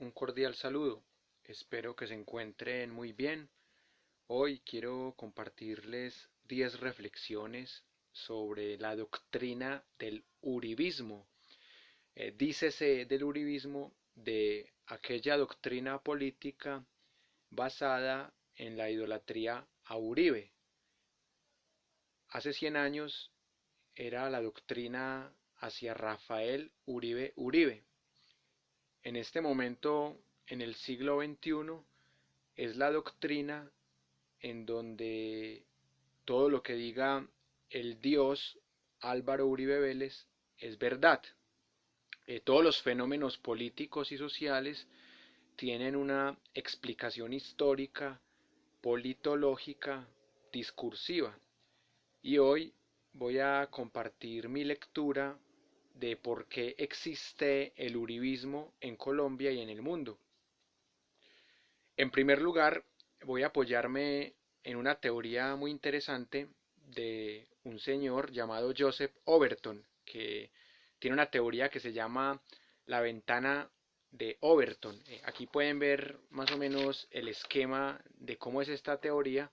un cordial saludo. Espero que se encuentren muy bien. Hoy quiero compartirles 10 reflexiones sobre la doctrina del uribismo. Dícese del uribismo de aquella doctrina política basada en la idolatría a Uribe. Hace 100 años era la doctrina hacia Rafael Uribe Uribe. En este momento, en el siglo XXI, es la doctrina en donde todo lo que diga el Dios Álvaro Uribe Vélez es verdad. Todos los fenómenos políticos y sociales tienen una explicación histórica, politológica, discursiva. Y hoy voy a compartir mi lectura de por qué existe el uribismo en Colombia y en el mundo. En primer lugar, voy a apoyarme en una teoría muy interesante de un señor llamado Joseph Overton, que tiene una teoría que se llama la ventana de Overton. Aquí pueden ver más o menos el esquema de cómo es esta teoría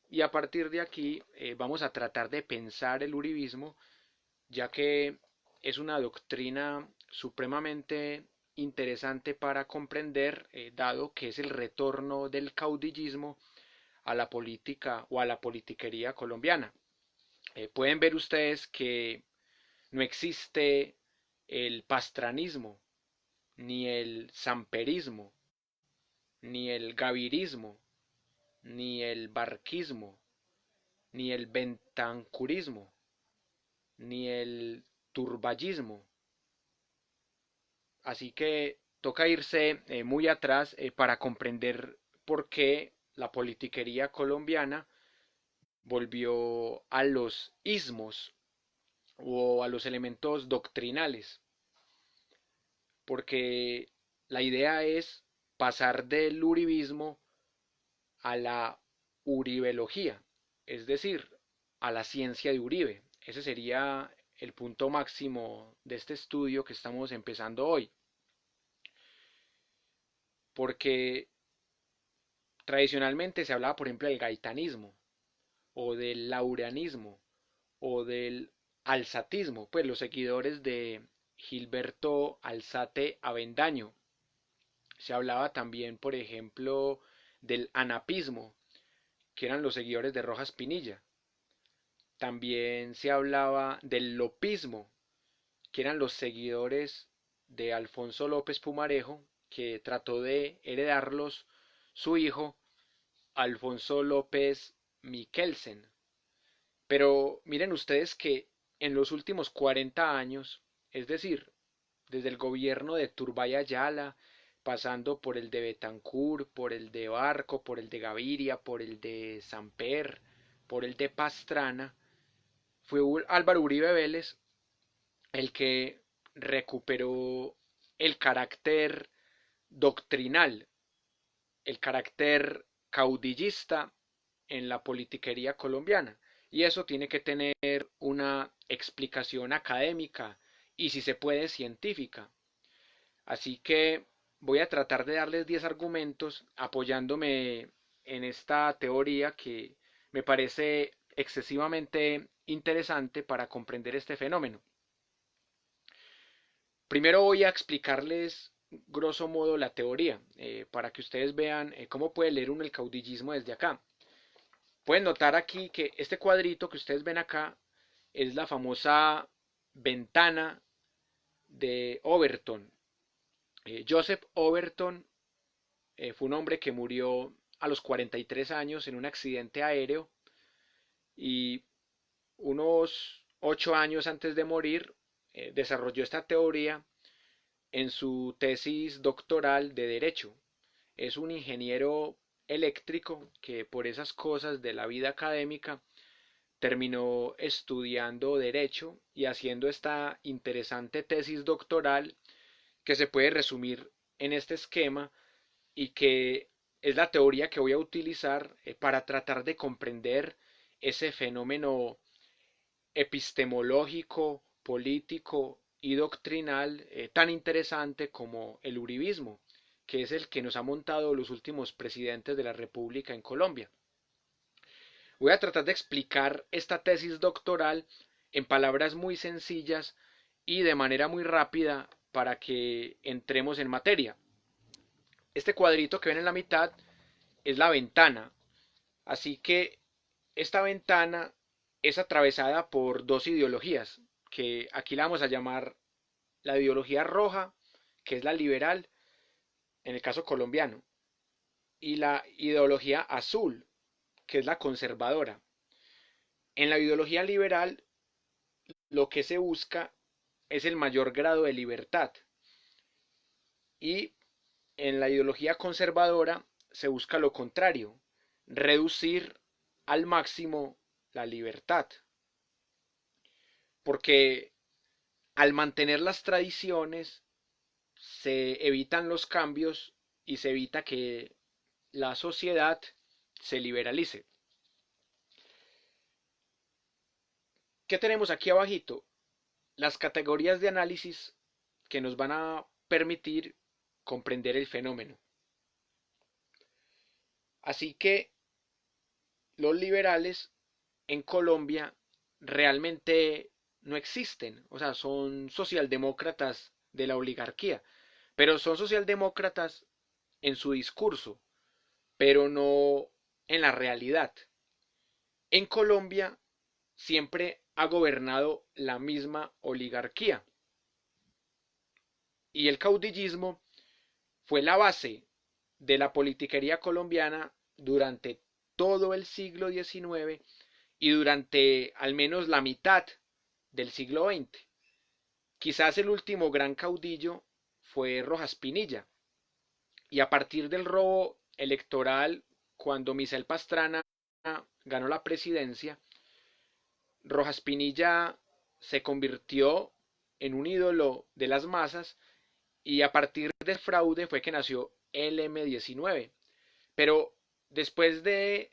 y a partir de aquí vamos a tratar de pensar el uribismo, ya que es una doctrina supremamente interesante para comprender, dado que es el retorno del caudillismo a la política o a la politiquería colombiana. Pueden ver ustedes que no existe el pastranismo, ni el samperismo, ni el gavirismo, ni el barquismo, ni el bentancurismo, ni el turballismo. Así que toca irse muy atrás para comprender por qué la politiquería colombiana volvió a los ismos o a los elementos doctrinales. Porque la idea es pasar del uribismo a la uribelogía, es decir, a la ciencia de Uribe. Ese sería el punto máximo de este estudio que estamos empezando hoy. Porque tradicionalmente se hablaba, por ejemplo, del gaitanismo, o del laureanismo, o del alzatismo, pues los seguidores de Gilberto Alzate Avendaño. Se hablaba también, por ejemplo, del anapismo, que eran los seguidores de Rojas Pinilla. También se hablaba del lopismo, que eran los seguidores de Alfonso López Pumarejo, que trató de heredarlos su hijo Alfonso López Miquelsen. Pero miren ustedes que en los últimos 40 años, es decir, desde el gobierno de Turbay Ayala, pasando por el de Betancur, por el de Barco, por el de Gaviria, por el de Samper, por el de Pastrana, fue Álvaro Uribe Vélez el que recuperó el carácter doctrinal, el carácter caudillista en la politiquería colombiana. Y eso tiene que tener una explicación académica y, si se puede, científica. Así que voy a tratar de darles 10 argumentos apoyándome en esta teoría que me parece excesivamente interesante para comprender este fenómeno. Primero voy a explicarles grosso modo la teoría, para que ustedes vean cómo puede leer uno el caudillismo desde acá. Pueden notar aquí que este cuadrito que ustedes ven acá es la famosa ventana de Overton. Joseph Overton fue un hombre que murió a los 43 años en un accidente aéreo y unos 8 años antes de morir desarrolló esta teoría en su tesis doctoral de Derecho. Es un ingeniero eléctrico que por esas cosas de la vida académica terminó estudiando Derecho y haciendo esta interesante tesis doctoral que se puede resumir en este esquema y que es la teoría que voy a utilizar para tratar de comprender ese fenómeno epistemológico, político y doctrinal tan interesante como el uribismo, que es el que nos ha montado los últimos presidentes de la República en Colombia. Voy a tratar de explicar esta tesis doctoral en palabras muy sencillas y de manera muy rápida para que entremos en materia. Este cuadrito que ven en la mitad es la ventana, así que esta ventana es atravesada por dos ideologías, que aquí la vamos a llamar la ideología roja, que es la liberal, en el caso colombiano, y la ideología azul, que es la conservadora. En la ideología liberal lo que se busca es el mayor grado de libertad y en la ideología conservadora se busca lo contrario, reducir al máximo la libertad. Porque al mantener las tradiciones se evitan los cambios y se evita que la sociedad se liberalice. ¿Qué tenemos aquí abajito? Las categorías de análisis que nos van a permitir comprender el fenómeno. Así que los liberales en Colombia realmente no existen, o sea, son socialdemócratas de la oligarquía, pero son socialdemócratas en su discurso, pero no en la realidad. En Colombia siempre ha gobernado la misma oligarquía y el caudillismo fue la base de la politiquería colombiana durante todo el siglo XIX y durante al menos la mitad del siglo XX. Quizás el último gran caudillo fue Rojas Pinilla, y a partir del robo electoral, cuando Misael Pastrana ganó la presidencia, Rojas Pinilla se convirtió en un ídolo de las masas y a partir del fraude fue que nació el M-19. Pero después de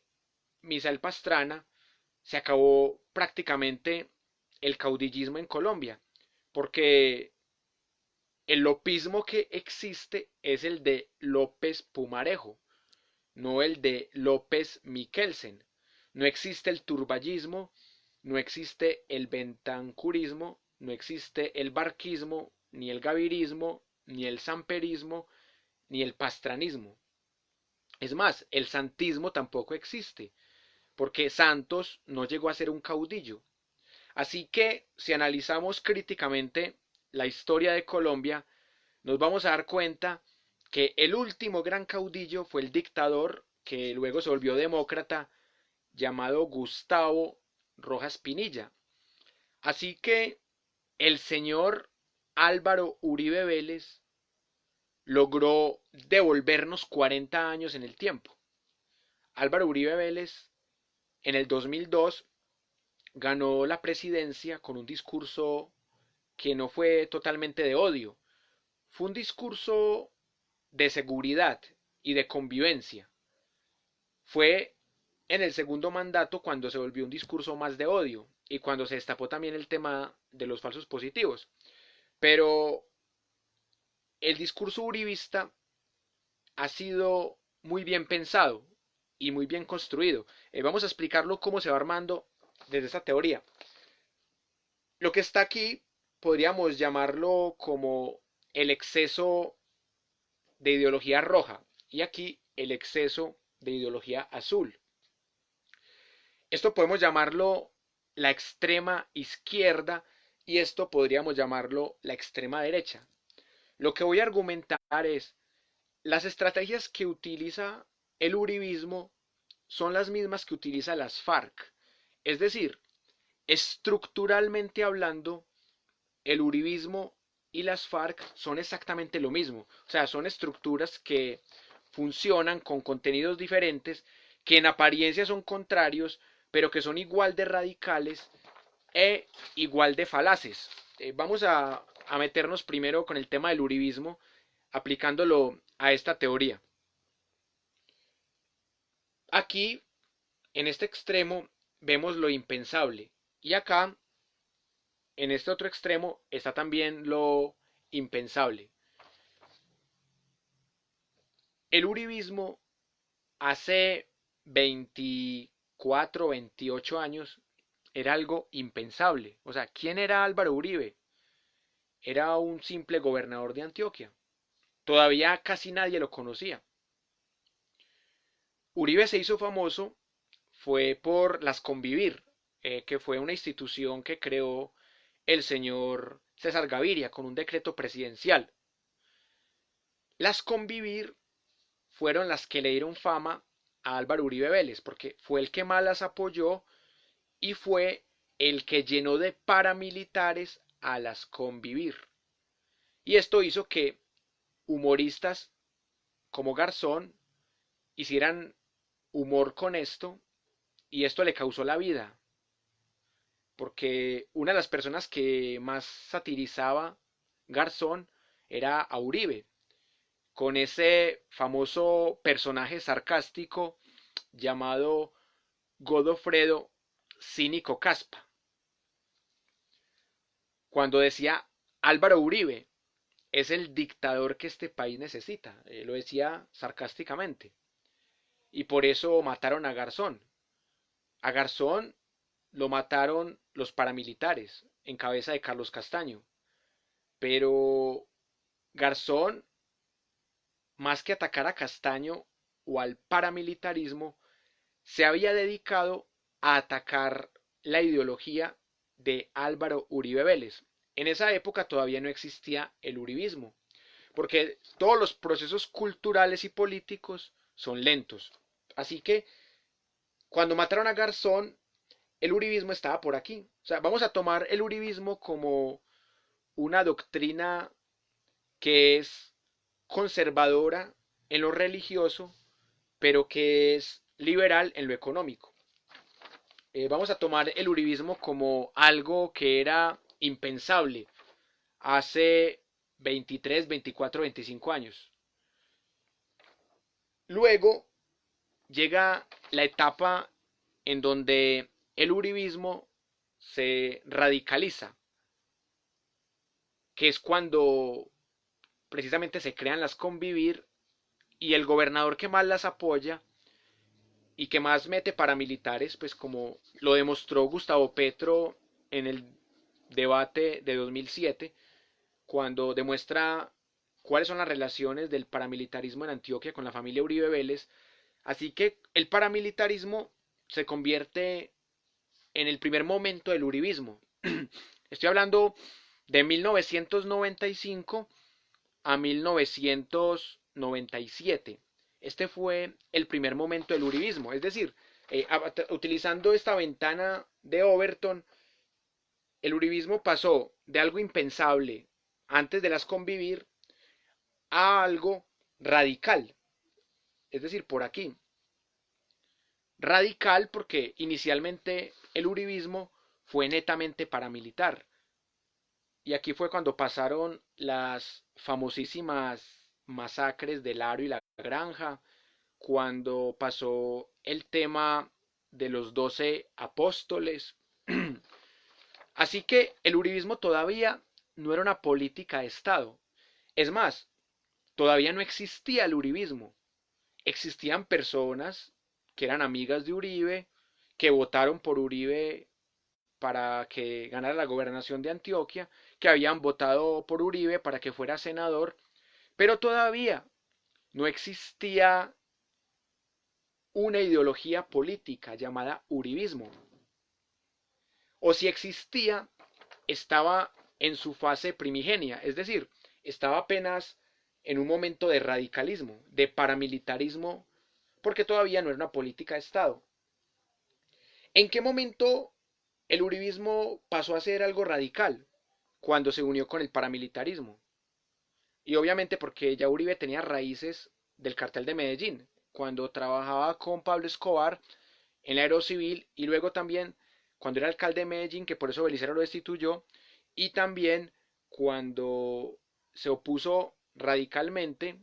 Misael Pastrana se acabó prácticamente el caudillismo en Colombia, porque el lopismo que existe es el de López Pumarejo, no el de López Miquelsen. No existe el turballismo, no existe el bentancurismo, no existe el barquismo, ni el gavirismo, ni el samperismo, ni el pastranismo. Es más, el santismo tampoco existe, porque Santos no llegó a ser un caudillo. Así que si analizamos críticamente la historia de Colombia, nos vamos a dar cuenta que el último gran caudillo fue el dictador que luego se volvió demócrata llamado Gustavo Rojas Pinilla. Así que el señor Álvaro Uribe Vélez logró devolvernos 40 años en el tiempo. Álvaro Uribe Vélez en el 2002 ganó la presidencia con un discurso que no fue totalmente de odio, fue un discurso de seguridad y de convivencia. Fue en el segundo mandato cuando se volvió un discurso más de odio y cuando se destapó también el tema de los falsos positivos. Pero el discurso uribista ha sido muy bien pensado y muy bien construido. Vamos a explicarlo cómo se va armando desde esta teoría. Lo que está aquí podríamos llamarlo como el exceso de ideología roja y aquí el exceso de ideología azul. Esto podemos llamarlo la extrema izquierda y esto podríamos llamarlo la extrema derecha. Lo que voy a argumentar es las estrategias que utiliza el uribismo son las mismas que utiliza las FARC. Es decir, estructuralmente hablando, el uribismo y las FARC son exactamente lo mismo. O sea, son estructuras que funcionan con contenidos diferentes, que en apariencia son contrarios, pero que son igual de radicales e igual de falaces. Vamos a meternos primero con el tema del uribismo, aplicándolo a esta teoría. Aquí, en este extremo, vemos lo impensable. Y acá, en este otro extremo, está también lo impensable. El uribismo hace 24, 28 años era algo impensable. O sea, ¿quién era Álvaro Uribe? Era un simple gobernador de Antioquia. Todavía casi nadie lo conocía. Uribe se hizo famoso fue por las Convivir, que fue una institución que creó el señor César Gaviria con un decreto presidencial. Las Convivir fueron las que le dieron fama a Álvaro Uribe Vélez, porque fue el que más las apoyó y fue el que llenó de paramilitares a las Convivir. Y esto hizo que humoristas como Garzón hicieran humor con esto y esto le causó la vida, porque una de las personas que más satirizaba Garzón era a Uribe, con ese famoso personaje sarcástico llamado Godofredo Cínico Caspa, cuando decía Álvaro Uribe es el dictador que este país necesita, lo decía sarcásticamente, y por eso mataron a Garzón. A Garzón lo mataron los paramilitares en cabeza de Carlos Castaño, pero Garzón, más que atacar a Castaño o al paramilitarismo, se había dedicado a atacar la ideología de Álvaro Uribe Vélez. En esa época todavía no existía el uribismo, porque todos los procesos culturales y políticos son lentos. Así que cuando mataron a Garzón, el uribismo estaba por aquí. O sea, vamos a tomar el uribismo como una doctrina que es conservadora en lo religioso, pero que es liberal en lo económico. Vamos a tomar el uribismo como algo que era impensable hace 23, 24, 25 años. Luego llega la etapa en donde el uribismo se radicaliza, que es cuando precisamente se crean las Convivir y el gobernador que más las apoya y que más mete paramilitares, pues como lo demostró Gustavo Petro en el debate de 2007, cuando demuestra cuáles son las relaciones del paramilitarismo en Antioquia con la familia Uribe Vélez. Así que el paramilitarismo se convierte en el primer momento del uribismo. Estoy hablando de 1995 a 1997. Este fue el primer momento del uribismo, es decir, utilizando esta ventana de Overton, el uribismo pasó de algo impensable antes de las Convivir a algo radical, es decir, por aquí. Radical porque inicialmente el uribismo fue netamente paramilitar. Y aquí fue cuando pasaron las famosísimas masacres del Aro y la Granja, cuando pasó el tema de los 12 apóstoles. Así que el uribismo todavía no era una política de Estado. Es más, todavía no existía el uribismo. Existían personas que eran amigas de Uribe, que votaron por Uribe para que ganara la gobernación de Antioquia, que habían votado por Uribe para que fuera senador, pero todavía no existía una ideología política llamada uribismo. O si existía, estaba en su fase primigenia, es decir, estaba apenas en un momento de radicalismo, de paramilitarismo, porque todavía no era una política de Estado. ¿En qué momento el uribismo pasó a ser algo radical? Cuando se unió con el paramilitarismo. Y obviamente porque ya Uribe tenía raíces del cartel de Medellín, cuando trabajaba con Pablo Escobar en la Aerocivil y luego también cuando era alcalde de Medellín, que por eso Belicero lo destituyó, y también cuando se opuso radicalmente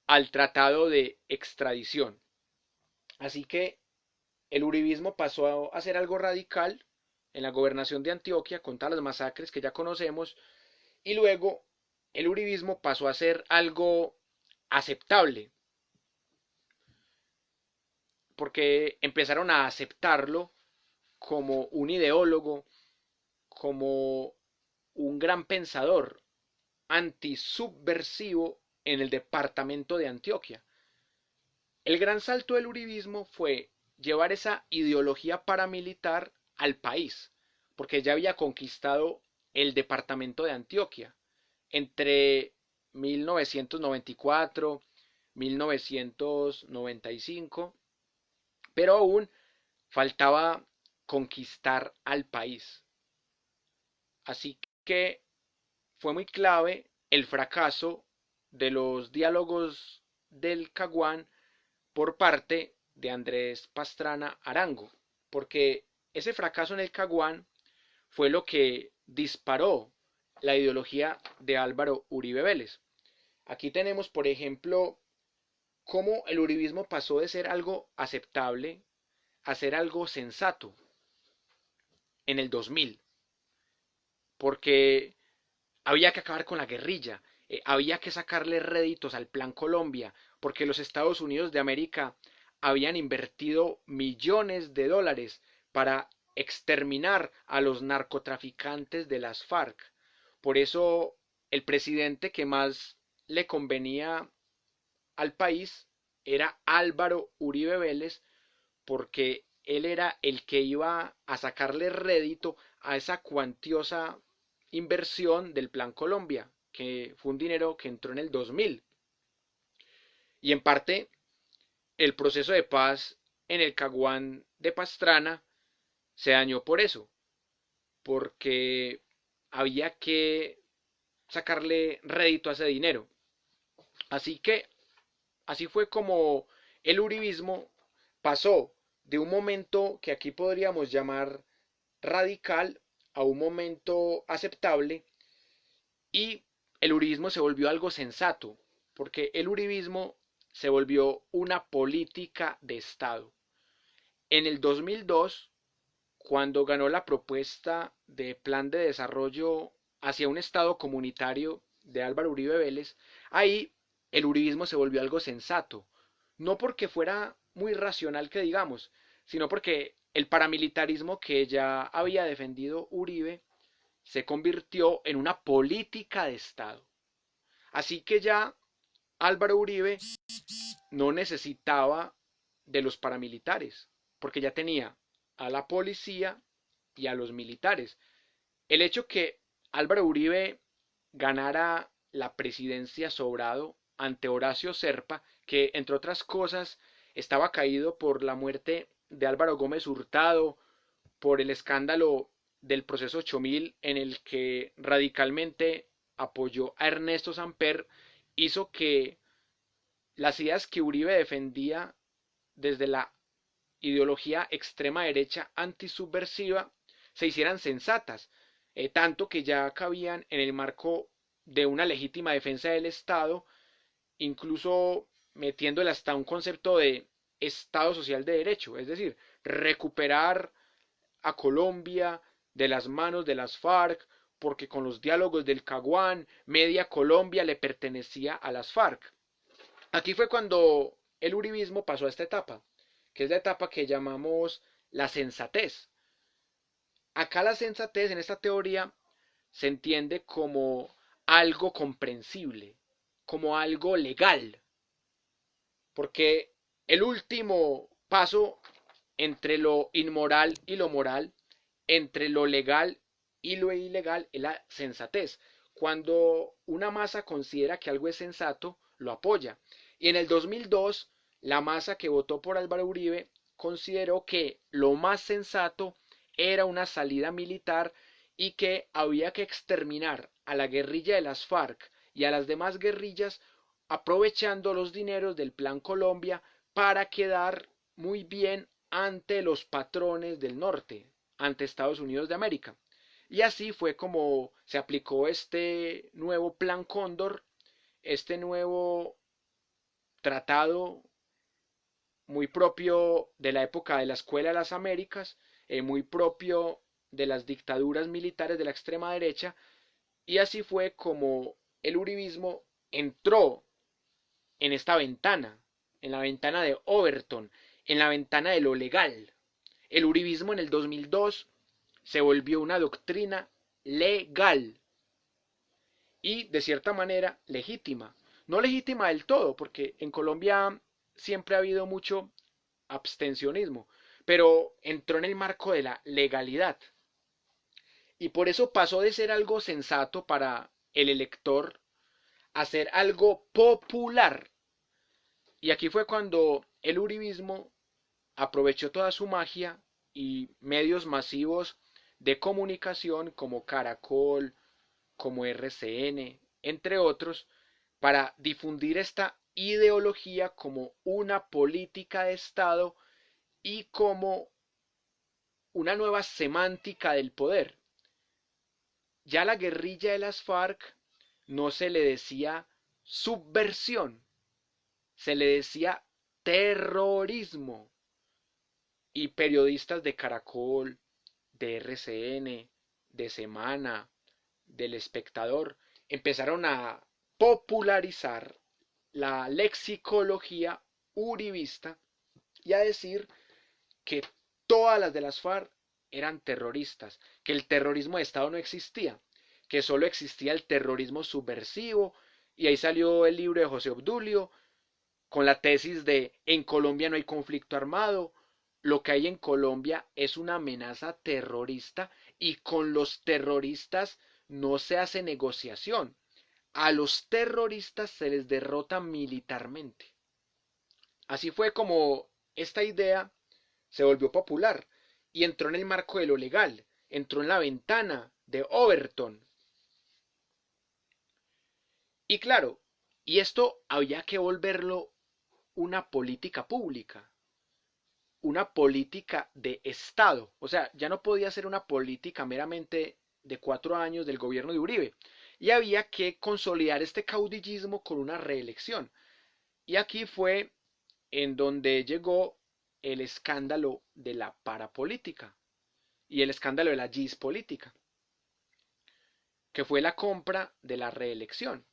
al tratado de extradición. Así que el uribismo pasó a ser algo radical en la gobernación de Antioquia con todas las masacres que ya conocemos y luego el uribismo pasó a ser algo aceptable porque empezaron a aceptarlo como un ideólogo, como un gran pensador antisubversivo en el departamento de Antioquia. El gran salto del uribismo fue llevar esa ideología paramilitar al país, porque ya había conquistado el departamento de Antioquia entre 1994, 1995, pero aún faltaba conquistar al país. Así que fue muy clave el fracaso de los diálogos del Caguán por parte de Andrés Pastrana Arango, porque ese fracaso en el Caguán fue lo que disparó la ideología de Álvaro Uribe Vélez. Aquí tenemos, por ejemplo, cómo el uribismo pasó de ser algo aceptable a ser algo sensato en el 2000, porque había que acabar con la guerrilla, había que sacarle réditos al Plan Colombia, porque los Estados Unidos de América habían invertido millones de dólares para exterminar a los narcotraficantes de las FARC. Por eso el presidente que más le convenía al país era Álvaro Uribe Vélez, porque él era el que iba a sacarle rédito a esa cuantiosa inversión del Plan Colombia, que fue un dinero que entró en el 2000. Y en parte el proceso de paz en el Caguán de Pastrana se dañó por eso, porque había que sacarle rédito a ese dinero. Así que así fue como el uribismo pasó de un momento que aquí podríamos llamar radical a un momento aceptable, y el uribismo se volvió algo sensato, porque el uribismo se volvió una política de Estado. En el 2002, cuando ganó la propuesta de plan de desarrollo hacia un Estado comunitario de Álvaro Uribe Vélez, ahí el uribismo se volvió algo sensato, no porque fuera muy racional que digamos, sino porque el paramilitarismo que ya había defendido Uribe se convirtió en una política de Estado. Así que ya Álvaro Uribe no necesitaba de los paramilitares, porque ya tenía a la policía y a los militares. El hecho que Álvaro Uribe ganara la presidencia sobrado ante Horacio Serpa, que entre otras cosas estaba caído por la muerte de Álvaro Gómez Hurtado, por el escándalo del proceso 8000 en el que radicalmente apoyó a Ernesto Samper, hizo que las ideas que Uribe defendía desde la ideología extrema derecha antisubversiva se hicieran sensatas, tanto que ya cabían en el marco de una legítima defensa del Estado, incluso metiéndole hasta un concepto de Estado social de derecho, es decir, recuperar a Colombia de las manos de las FARC, porque con los diálogos del Caguán, media Colombia le pertenecía a las FARC. Aquí fue cuando el uribismo pasó a esta etapa, que es la etapa que llamamos la sensatez. Acá la sensatez en esta teoría se entiende como algo comprensible, como algo legal, porque el último paso entre lo inmoral y lo moral, entre lo legal y lo ilegal, es la sensatez. Cuando una masa considera que algo es sensato, lo apoya. Y en el 2002, la masa que votó por Álvaro Uribe consideró que lo más sensato era una salida militar y que había que exterminar a la guerrilla de las FARC y a las demás guerrillas aprovechando los dineros del Plan Colombia para quedar muy bien ante los patrones del norte, ante Estados Unidos de América. Y así fue como se aplicó este nuevo Plan Cóndor, este nuevo tratado muy propio de la época de la Escuela de las Américas, muy propio de las dictaduras militares de la extrema derecha, y así fue como el uribismo entró en esta ventana, en la ventana de Overton, en la ventana de lo legal. El uribismo en el 2002 se volvió una doctrina legal y de cierta manera legítima. No legítima del todo, porque en Colombia siempre ha habido mucho abstencionismo, pero entró en el marco de la legalidad. Y por eso pasó de ser algo sensato para el elector a ser algo popular. Y aquí fue cuando el uribismo aprovechó toda su magia y medios masivos de comunicación como Caracol, como RCN, entre otros, para difundir esta ideología como una política de Estado y como una nueva semántica del poder. Ya la guerrilla de las FARC no se le decía subversión, se le decía terrorismo. Y periodistas de Caracol, de RCN, de Semana, del Espectador, empezaron a popularizar la lexicología uribista y a decir que todas las de las FARC eran terroristas, que el terrorismo de Estado no existía, que solo existía el terrorismo subversivo, y ahí salió el libro de José Obdulio con la tesis de en Colombia no hay conflicto armado, lo que hay en Colombia es una amenaza terrorista y con los terroristas no se hace negociación. A los terroristas se les derrota militarmente. Así fue como esta idea se volvió popular y entró en el marco de lo legal, entró en la ventana de Overton. Y claro, y esto había que volverlo una política pública, una política de Estado. O sea, ya no podía ser una política meramente de 4 años del gobierno de Uribe. Y había que consolidar este caudillismo con una reelección. Y aquí fue en donde llegó el escándalo de la parapolítica y el escándalo de la política, que fue la compra de la reelección,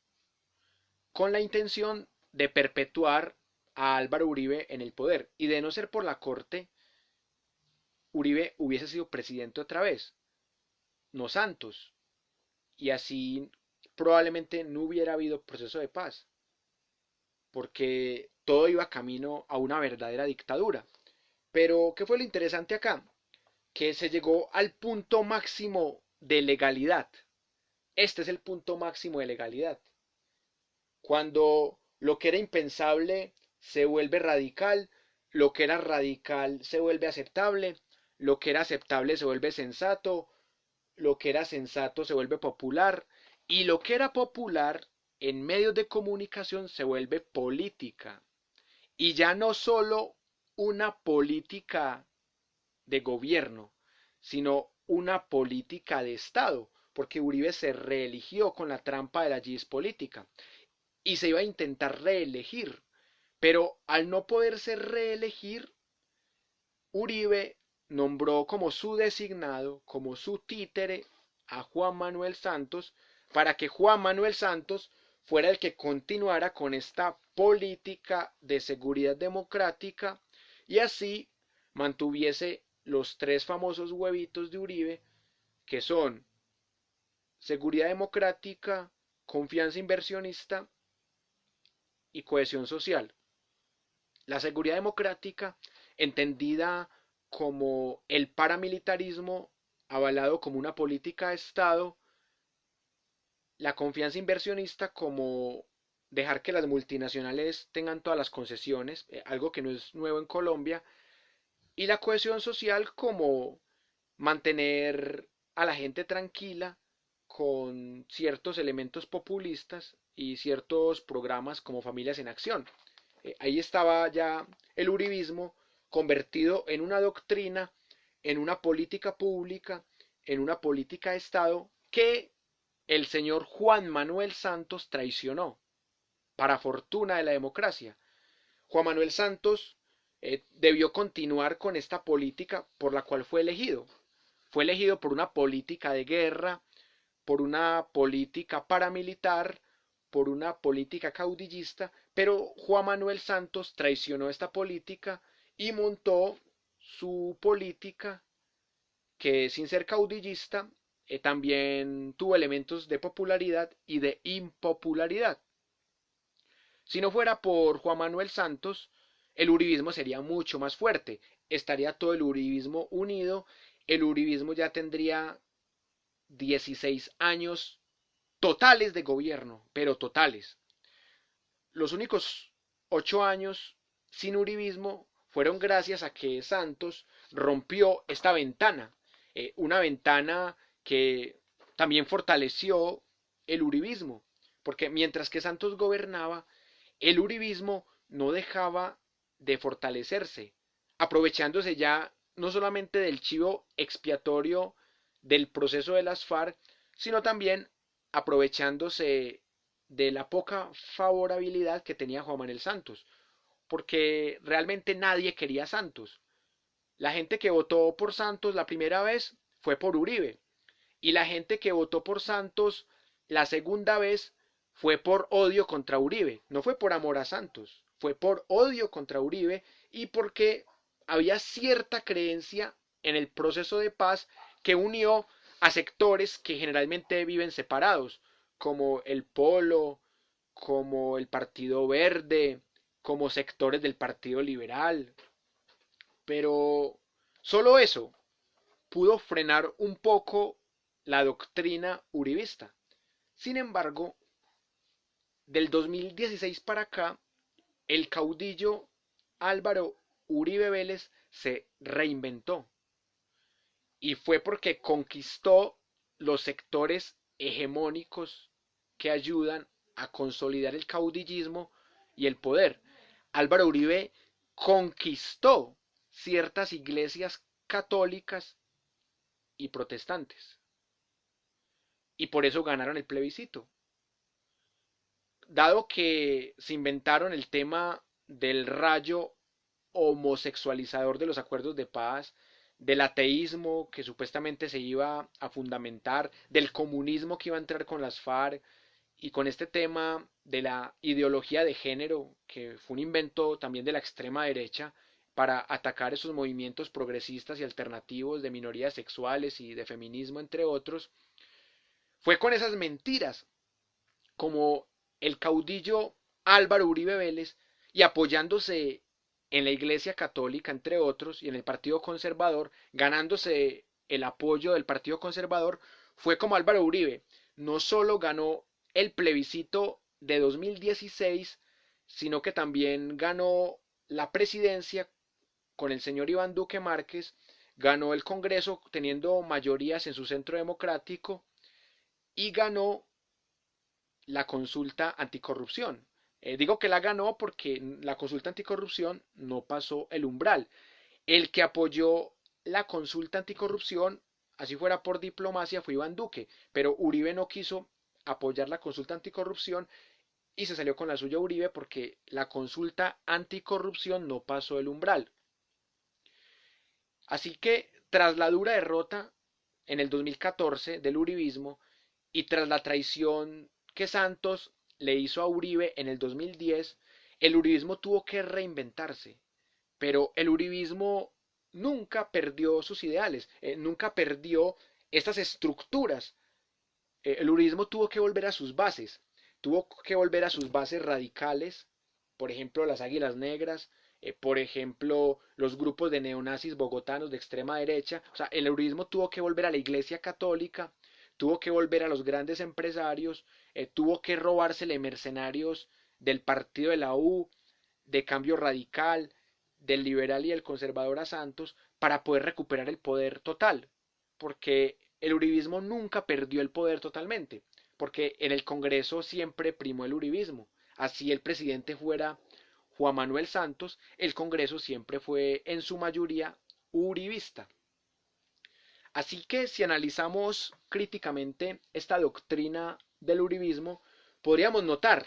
con la intención de perpetuar a Álvaro Uribe en el poder. Y de no ser por la corte, Uribe hubiese sido presidente otra vez, no Santos, y así probablemente no hubiera habido proceso de paz, porque todo iba camino a una verdadera dictadura. Pero, ¿qué fue lo interesante acá? Que se llegó al punto máximo de legalidad. Este es el punto máximo de legalidad. Cuando lo que era impensable se vuelve radical, lo que era radical se vuelve aceptable, lo que era aceptable se vuelve sensato, lo que era sensato se vuelve popular y lo que era popular en medios de comunicación se vuelve política. Y ya no solo una política de gobierno, sino una política de Estado, porque Uribe se reeligió con la trampa de la política y se iba a intentar reelegir, pero al no poderse reelegir, Uribe nombró como su designado, como su títere, a Juan Manuel Santos, para que Juan Manuel Santos fuera el que continuara con esta política de seguridad democrática y así mantuviese los tres famosos huevitos de Uribe, que son seguridad democrática, confianza inversionista y cohesión social. La seguridad democrática, entendida como el paramilitarismo avalado como una política de Estado, la confianza inversionista como dejar que las multinacionales tengan todas las concesiones, algo que no es nuevo en Colombia, y la cohesión social como mantener a la gente tranquila con ciertos elementos populistas y ciertos programas como Familias en Acción. Ahí estaba ya el uribismo convertido en una doctrina, en una política pública, en una política de Estado que el señor Juan Manuel Santos traicionó, para fortuna de la democracia. Juan Manuel Santos debió continuar con esta política por la cual fue elegido. Fue elegido por una política de guerra, por una política paramilitar, por una política caudillista, pero Juan Manuel Santos traicionó esta política y montó su política que sin ser caudillista también tuvo elementos de popularidad y de impopularidad. Si no fuera por Juan Manuel Santos, el uribismo sería mucho más fuerte. Estaría todo el uribismo unido. El uribismo ya tendría 16 años totales de gobierno, pero totales. Los únicos 8 años sin uribismo fueron gracias a que Santos rompió esta ventana, una ventana que también fortaleció el uribismo, porque mientras que Santos gobernaba, el uribismo no dejaba de fortalecerse, aprovechándose ya no solamente del chivo expiatorio del proceso de las FARC, sino también aprovechándose de la poca favorabilidad que tenía Juan Manuel Santos, porque realmente nadie quería a Santos. La gente que votó por Santos la primera vez fue por Uribe, y la gente que votó por Santos la segunda vez fue por odio contra Uribe, no fue por amor a Santos, fue por odio contra Uribe y porque había cierta creencia en el proceso de paz que unió a sectores que generalmente viven separados, como el Polo, como el Partido Verde, como sectores del Partido Liberal. Pero solo eso pudo frenar un poco la doctrina uribista. Sin embargo, del 2016 para acá, el caudillo Álvaro Uribe Vélez se reinventó. Y fue porque conquistó los sectores hegemónicos que ayudan a consolidar el caudillismo y el poder. Álvaro Uribe conquistó ciertas iglesias católicas y protestantes. Y por eso ganaron el plebiscito. Dado que se inventaron el tema del rayo homosexualizador de los acuerdos de paz, del ateísmo que supuestamente se iba a fundamentar, del comunismo que iba a entrar con las FARC y con este tema de la ideología de género, que fue un invento también de la extrema derecha para atacar esos movimientos progresistas y alternativos de minorías sexuales y de feminismo, entre otros, fue con esas mentiras como el caudillo Álvaro Uribe Vélez y apoyándose en la Iglesia Católica, entre otros, y en el Partido Conservador, ganándose el apoyo del Partido Conservador, fue como Álvaro Uribe no solo ganó el plebiscito de 2016, sino que también ganó la presidencia con el señor Iván Duque Márquez, ganó el Congreso teniendo mayorías en su centro democrático y ganó la consulta anticorrupción. Digo que la ganó porque la consulta anticorrupción no pasó el umbral. El que apoyó la consulta anticorrupción, así fuera por diplomacia, fue Iván Duque, pero Uribe no quiso apoyar la consulta anticorrupción y se salió con la suya Uribe porque la consulta anticorrupción no pasó el umbral. Así que tras la dura derrota en el 2014 del uribismo y tras la traición que Santos le hizo a Uribe en el 2010, el uribismo tuvo que reinventarse. Pero el uribismo nunca perdió sus ideales, nunca perdió estas estructuras. El uribismo tuvo que volver a sus bases, tuvo que volver a sus bases radicales, por ejemplo las Águilas Negras, por ejemplo los grupos de neonazis bogotanos de extrema derecha. O sea, el uribismo tuvo que volver a la Iglesia Católica, tuvo que volver a los grandes empresarios, tuvo que robársele mercenarios del partido de la U, de Cambio Radical, del liberal y del conservador a Santos, para poder recuperar el poder total. Porque el uribismo nunca perdió el poder totalmente, porque en el Congreso siempre primó el uribismo. Así el presidente fuera Juan Manuel Santos, el Congreso siempre fue en su mayoría uribista. Así que si analizamos críticamente esta doctrina del uribismo, podríamos notar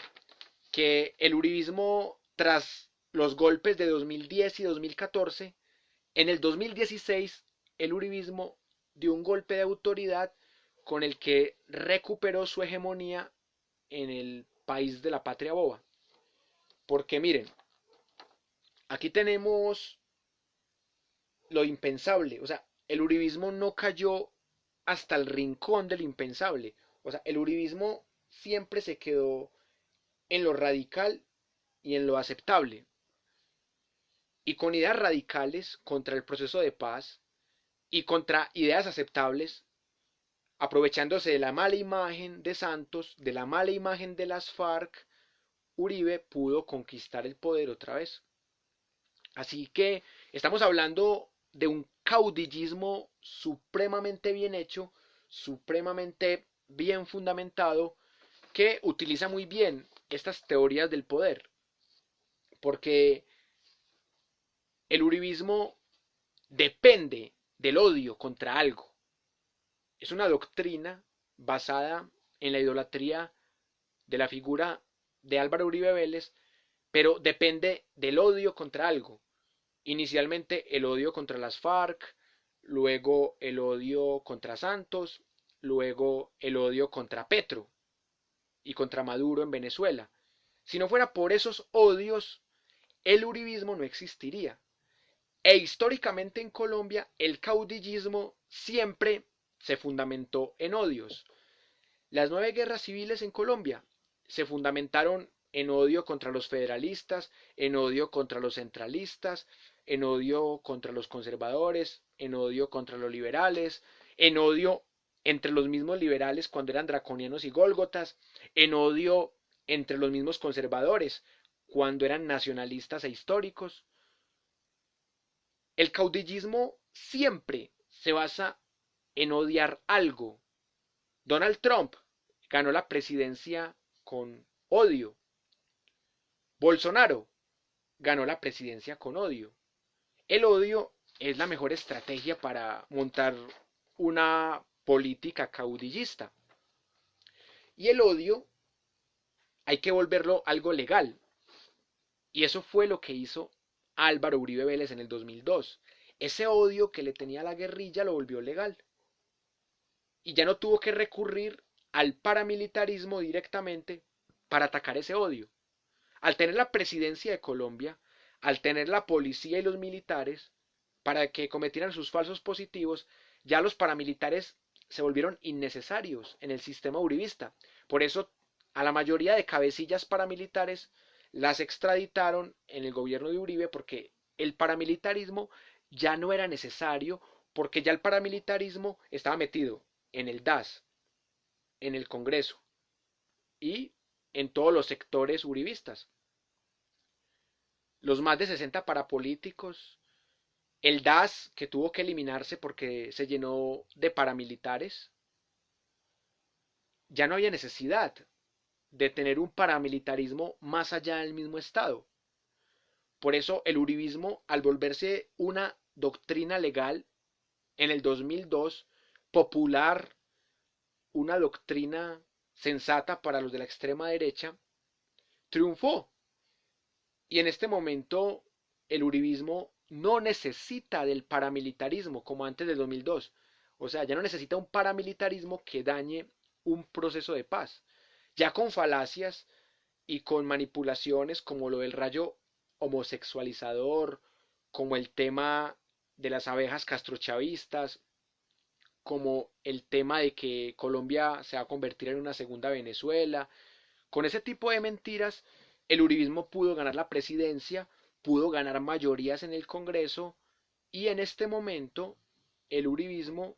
que el uribismo, tras los golpes de 2010 y 2014, en el 2016 el uribismo dio un golpe de autoridad con el que recuperó su hegemonía en el país de la patria boba. Porque miren, aquí tenemos lo impensable. O sea, el uribismo no cayó hasta el rincón del impensable. O sea, el uribismo siempre se quedó en lo radical y en lo aceptable. Y con ideas radicales contra el proceso de paz y contra ideas aceptables, aprovechándose de la mala imagen de Santos, de la mala imagen de las FARC, Uribe pudo conquistar el poder otra vez. Así que estamos hablando de un caudillismo supremamente bien hecho, supremamente bien fundamentado, que utiliza muy bien estas teorías del poder, porque el uribismo depende del odio contra algo. Es una doctrina basada en la idolatría de la figura de Álvaro Uribe Vélez, pero depende del odio contra algo. Inicialmente el odio contra las FARC, luego el odio contra Santos, luego el odio contra Petro y contra Maduro en Venezuela. Si no fuera por esos odios, el uribismo no existiría. E históricamente en Colombia el caudillismo siempre se fundamentó en odios. Las 9 guerras civiles en Colombia se fundamentaron en odio contra los federalistas, en odio contra los centralistas, en odio contra los conservadores, en odio contra los liberales, en odio entre los mismos liberales cuando eran draconianos y gólgotas, en odio entre los mismos conservadores cuando eran nacionalistas e históricos. El caudillismo siempre se basa en odiar algo. Donald Trump ganó la presidencia con odio. Bolsonaro ganó la presidencia con odio. El odio es la mejor estrategia para montar una política caudillista. Y el odio hay que volverlo algo legal. Y eso fue lo que hizo Álvaro Uribe Vélez en el 2002. Ese odio que le tenía a la guerrilla lo volvió legal. Y ya no tuvo que recurrir al paramilitarismo directamente para atacar ese odio. Al tener la presidencia de Colombia, al tener la policía y los militares para que cometieran sus falsos positivos, ya los paramilitares se volvieron innecesarios en el sistema uribista. Por eso a la mayoría de cabecillas paramilitares las extraditaron en el gobierno de Uribe porque el paramilitarismo ya no era necesario porque ya el paramilitarismo estaba metido en el DAS, en el Congreso y en todos los sectores uribistas. Los más de 60 parapolíticos, el DAS que tuvo que eliminarse porque se llenó de paramilitares, ya no había necesidad de tener un paramilitarismo más allá del mismo Estado. Por eso el uribismo, al volverse una doctrina legal en el 2002, popular, una doctrina sensata para los de la extrema derecha, triunfó. Y en este momento el uribismo no necesita del paramilitarismo como antes del 2002. O sea, ya no necesita un paramilitarismo que dañe un proceso de paz. Ya con falacias y con manipulaciones como lo del rayo homosexualizador, como el tema de las abejas castrochavistas, como el tema de que Colombia se va a convertir en una segunda Venezuela. Con ese tipo de mentiras, el uribismo pudo ganar la presidencia, pudo ganar mayorías en el Congreso y en este momento el uribismo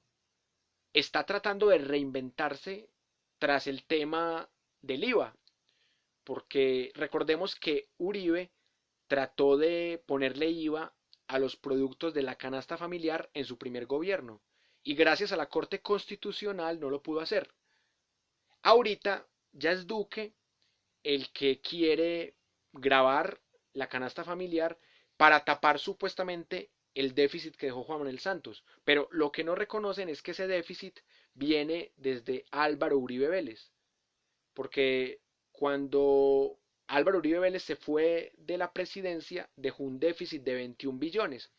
está tratando de reinventarse tras el tema del IVA, porque recordemos que Uribe trató de ponerle IVA a los productos de la canasta familiar en su primer gobierno y gracias a la Corte Constitucional no lo pudo hacer. Ahorita ya es Duque el que quiere grabar la canasta familiar para tapar supuestamente el déficit que dejó Juan Manuel Santos. Pero lo que no reconocen es que ese déficit viene desde Álvaro Uribe Vélez. Porque cuando Álvaro Uribe Vélez se fue de la presidencia, dejó un déficit de 21 billones.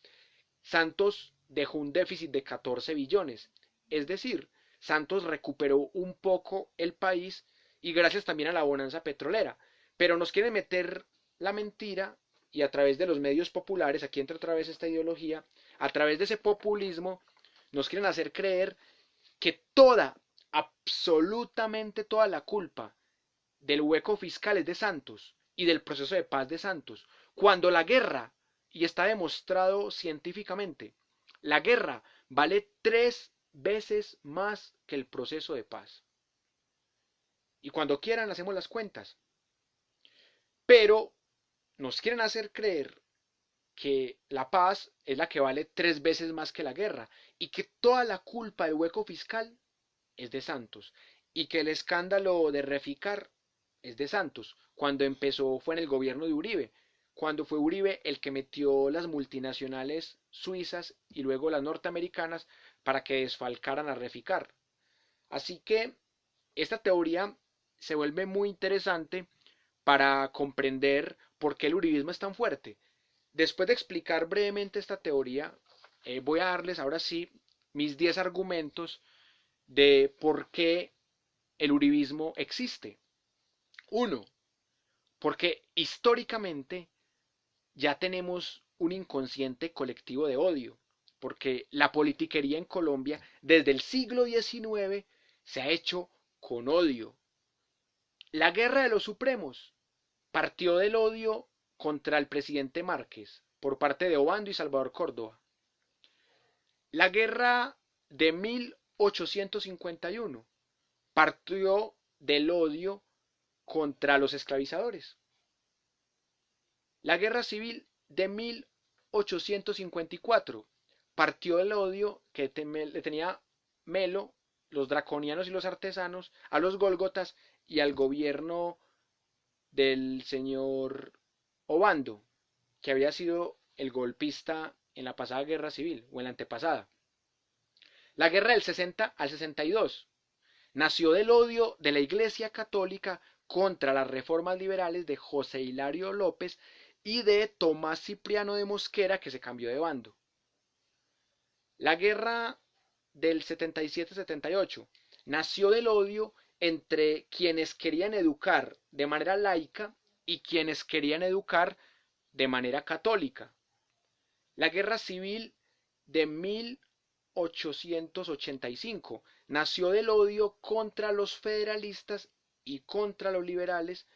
Santos dejó un déficit de 14 billones. Es decir, Santos recuperó un poco el país y gracias también a la bonanza petrolera. Pero nos quieren meter la mentira y a través de los medios populares, aquí entra otra vez esta ideología, a través de ese populismo, nos quieren hacer creer que absolutamente toda la culpa del hueco fiscal es de Santos y del proceso de paz de Santos, cuando la guerra, y está demostrado científicamente, la guerra vale 3 veces más que el proceso de paz. Y cuando quieran hacemos las cuentas. Pero nos quieren hacer creer que la paz es la que vale 3 veces más que la guerra y que toda la culpa del hueco fiscal es de Santos y que el escándalo de Reficar es de Santos. Cuando empezó fue en el gobierno de Uribe, cuando fue Uribe el que metió las multinacionales suizas y luego las norteamericanas para que desfalcaran a Reficar. Así que esta teoría se vuelve muy interesante para comprender por qué el uribismo es tan fuerte. Después de explicar brevemente esta teoría, voy a darles ahora sí mis 10 argumentos de por qué el uribismo existe. Uno, porque históricamente ya tenemos un inconsciente colectivo de odio, porque la politiquería en Colombia desde el siglo XIX se ha hecho con odio. La guerra de los supremos partió del odio contra el presidente Márquez por parte de Obando y Salvador Córdoba. La guerra de 1851 partió del odio contra los esclavizadores. La guerra civil de 1854 partió del odio que le tenía Melo, los draconianos y los artesanos, a los gólgotas y al gobierno del señor Obando, que había sido el golpista en la pasada guerra civil o en la antepasada. La guerra del 60 al 62 nació del odio de la Iglesia Católica contra las reformas liberales de José Hilario López y de Tomás Cipriano de Mosquera, que se cambió de bando. La guerra del 77-78 nació del odio entre quienes querían educar de manera laica y quienes querían educar de manera católica. La guerra civil de 1885 nació del odio contra los federalistas y contra los liberales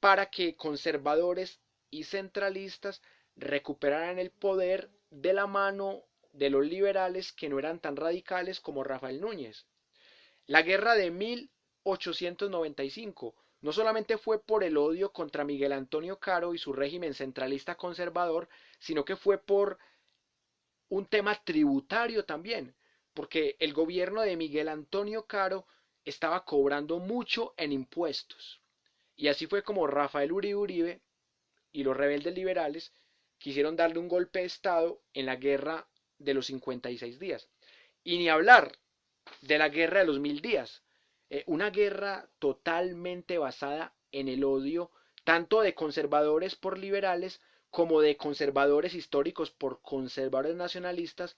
para que conservadores y centralistas recuperaran el poder de la mano de los liberales que no eran tan radicales como Rafael Núñez. La guerra de 1895 no solamente fue por el odio contra Miguel Antonio Caro y su régimen centralista conservador, sino que fue por un tema tributario también, porque el gobierno de Miguel Antonio Caro estaba cobrando mucho en impuestos. Y así fue como Rafael Uribe Uribe y los rebeldes liberales quisieron darle un golpe de Estado en la guerra de los 56 días. Y ni hablar de la guerra de los 1000 días, una guerra totalmente basada en el odio tanto de conservadores por liberales como de conservadores históricos por conservadores nacionalistas,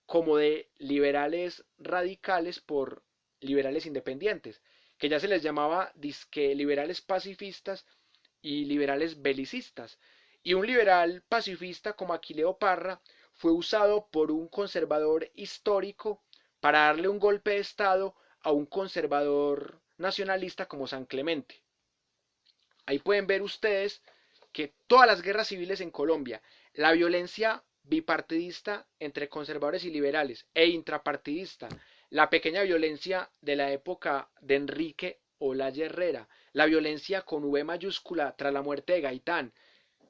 como de liberales radicales por liberales independientes, que ya se les llamaba disque liberales pacifistas y liberales belicistas. Y un liberal pacifista como Aquileo Parra fue usado por un conservador histórico para darle un golpe de Estado a un conservador nacionalista como San Clemente. Ahí pueden ver ustedes que todas las guerras civiles en Colombia, la violencia bipartidista entre conservadores y liberales e intrapartidista, la pequeña violencia de la época de Enrique Olaya Herrera, la violencia con V mayúscula tras la muerte de Gaitán,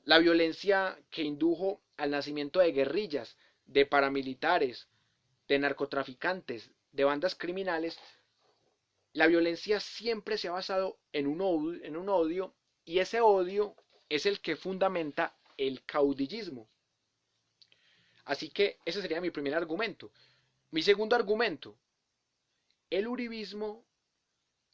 la violencia que indujo al nacimiento de guerrillas, de paramilitares, de narcotraficantes, de bandas criminales, la violencia siempre se ha basado en un odio y ese odio es el que fundamenta el caudillismo. Así que ese sería mi primer argumento. Mi segundo argumento, el uribismo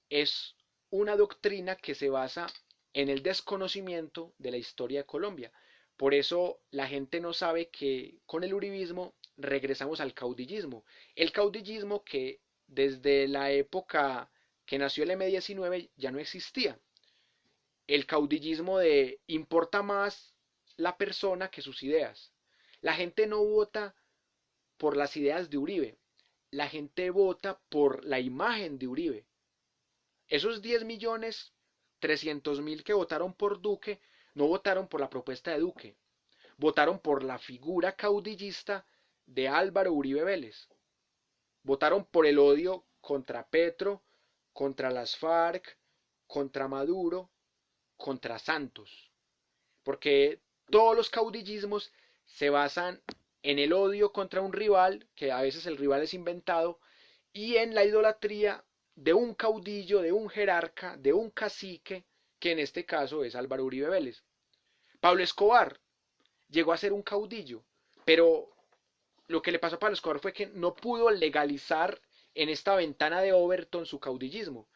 es una doctrina que se basa en el desconocimiento de la historia de Colombia. Por eso la gente no sabe que con el uribismo regresamos al caudillismo. El caudillismo que desde la época que nació el M-19 ya no existía. El caudillismo de importa más la persona que sus ideas. La gente no vota por las ideas de Uribe, la gente vota por la imagen de Uribe. Esos 10.300.000 que votaron por Duque no votaron por la propuesta de Duque, votaron por la figura caudillista de Álvaro Uribe Vélez. Votaron por el odio contra Petro, contra las FARC, contra Maduro, contra Santos. Porque todos los caudillismos se basan en el odio contra un rival, que a veces el rival es inventado, y en la idolatría de un caudillo, de un jerarca, de un cacique, que en este caso es Álvaro Uribe Vélez. Pablo Escobar llegó a ser un caudillo, pero lo que le pasó a Pablo Escobar fue que no pudo legalizar en esta ventana de Overton su caudillismo.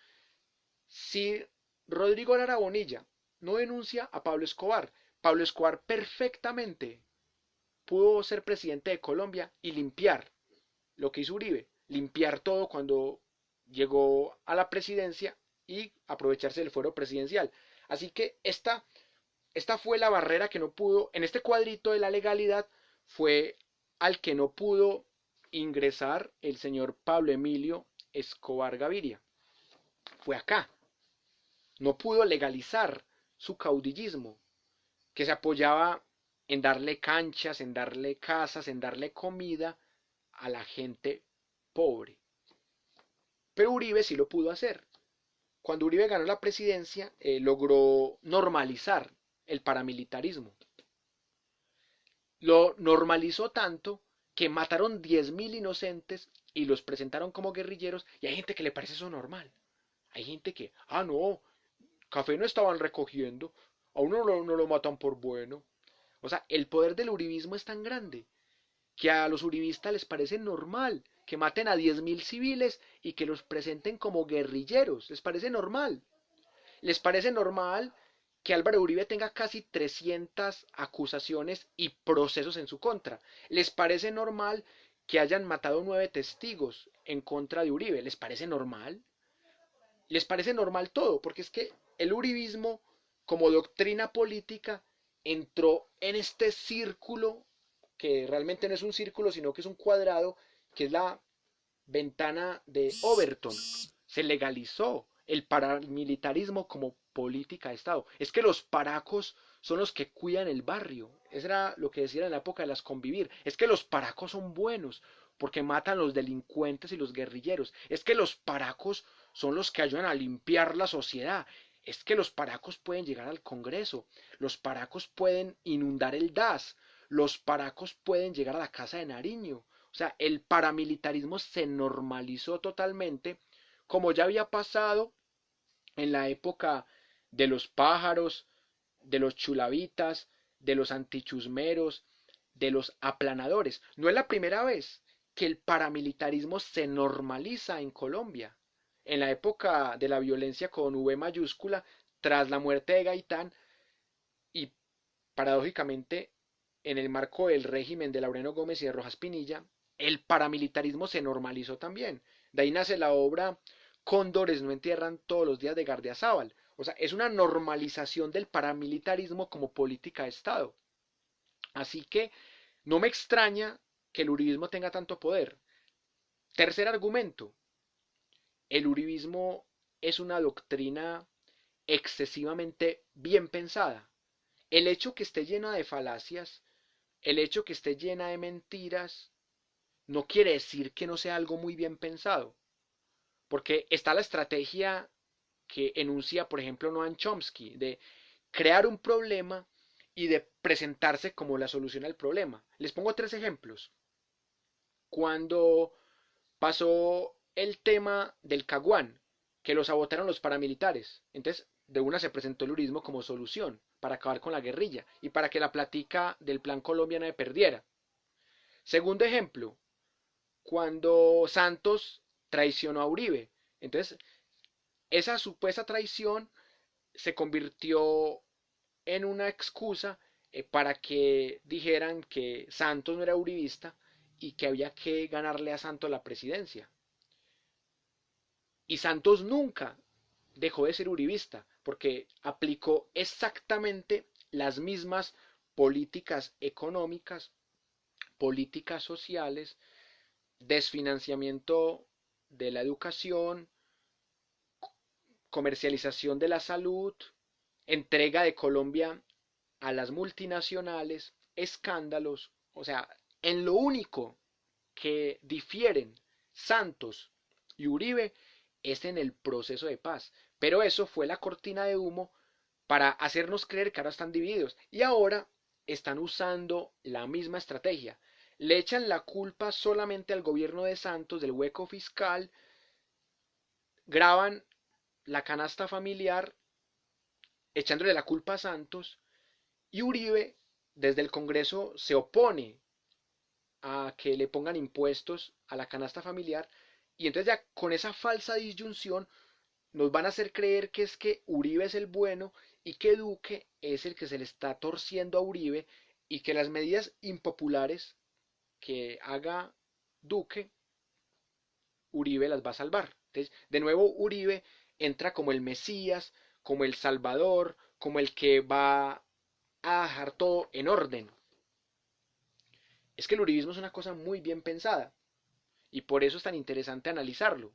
Si Rodrigo Lara Bonilla no denuncia a Pablo Escobar perfectamente pudo ser presidente de Colombia y limpiar lo que hizo Uribe, limpiar todo cuando llegó a la presidencia y aprovecharse del fuero presidencial. Así que esta fue la barrera que no pudo, en este cuadrito de la legalidad, fue al que no pudo ingresar el señor Pablo Emilio Escobar Gaviria. Fue acá. No pudo legalizar su caudillismo, que se apoyaba en darle canchas, en darle casas, en darle comida a la gente pobre. Pero Uribe sí lo pudo hacer. Cuando Uribe ganó la presidencia, logró normalizar el paramilitarismo. Lo normalizó tanto que mataron 10.000 inocentes y los presentaron como guerrilleros, y hay gente que le parece eso normal. Hay gente que, no, café no estaban recogiendo, a uno no lo matan por bueno. O sea, el poder del uribismo es tan grande que a los uribistas les parece normal que maten a 10.000 civiles y que los presenten como guerrilleros. Les parece normal. Les parece normal que Álvaro Uribe tenga casi 300 acusaciones y procesos en su contra. Les parece normal que hayan matado 9 testigos en contra de Uribe. ¿Les parece normal? Les parece normal todo, porque es que el uribismo como doctrina política entró en este círculo, que realmente no es un círculo, sino que es un cuadrado, que es la ventana de Overton. Se legalizó el paramilitarismo como política de Estado. Es que los paracos son los que cuidan el barrio. Eso era lo que decían en la época de las convivir. Es que los paracos son buenos porque matan a los delincuentes y los guerrilleros. Es que los paracos son los que ayudan a limpiar la sociedad. Es que los paracos pueden llegar al Congreso. Los paracos pueden inundar el DAS. Los paracos pueden llegar a la Casa de Nariño. O sea, el paramilitarismo se normalizó totalmente, como ya había pasado en la época de los pájaros, de los chulavitas, de los antichusmeros, de los aplanadores. No es la primera vez que el paramilitarismo se normaliza en Colombia. En la época de la violencia con V mayúscula, tras la muerte de Gaitán, y paradójicamente en el marco del régimen de Laureano Gómez y de Rojas Pinilla, el paramilitarismo se normalizó también. De ahí nace la obra Cóndores no entierran todos los días de Gardiazabal. O sea, es una normalización del paramilitarismo como política de Estado. Así que no me extraña que el uribismo tenga tanto poder. Tercer argumento, el uribismo es una doctrina excesivamente bien pensada. El hecho que esté llena de falacias, el hecho que esté llena de mentiras, no quiere decir que no sea algo muy bien pensado. Porque está la estrategia que enuncia, por ejemplo, Noam Chomsky, de crear un problema y de presentarse como la solución al problema. Les pongo 3 ejemplos. Cuando pasó el tema del Caguán, que lo sabotearon los paramilitares, entonces de una se presentó el uribismo como solución para acabar con la guerrilla y para que la plática del Plan Colombia no se perdiera. Segundo ejemplo, cuando Santos traicionó a Uribe. Entonces, esa supuesta traición se convirtió en una excusa para que dijeran que Santos no era uribista y que había que ganarle a Santos la presidencia. Y Santos nunca dejó de ser uribista porque aplicó exactamente las mismas políticas económicas, políticas sociales, desfinanciamiento de la educación, comercialización de la salud, entrega de Colombia a las multinacionales, escándalos, o sea, en lo único que difieren Santos y Uribe es en el proceso de paz. Pero eso fue la cortina de humo para hacernos creer que ahora están divididos. Y ahora están usando la misma estrategia. Le echan la culpa solamente al gobierno de Santos del hueco fiscal, graban la canasta familiar echándole la culpa a Santos y Uribe desde el Congreso se opone a que le pongan impuestos a la canasta familiar y entonces ya con esa falsa disyunción nos van a hacer creer que es que Uribe es el bueno y que Duque es el que se le está torciendo a Uribe y que las medidas impopulares que haga Duque, Uribe las va a salvar. Entonces, de nuevo Uribe entra como el Mesías, como el Salvador, como el que va a dejar todo en orden. Es que el uribismo es una cosa muy bien pensada y por eso es tan interesante analizarlo.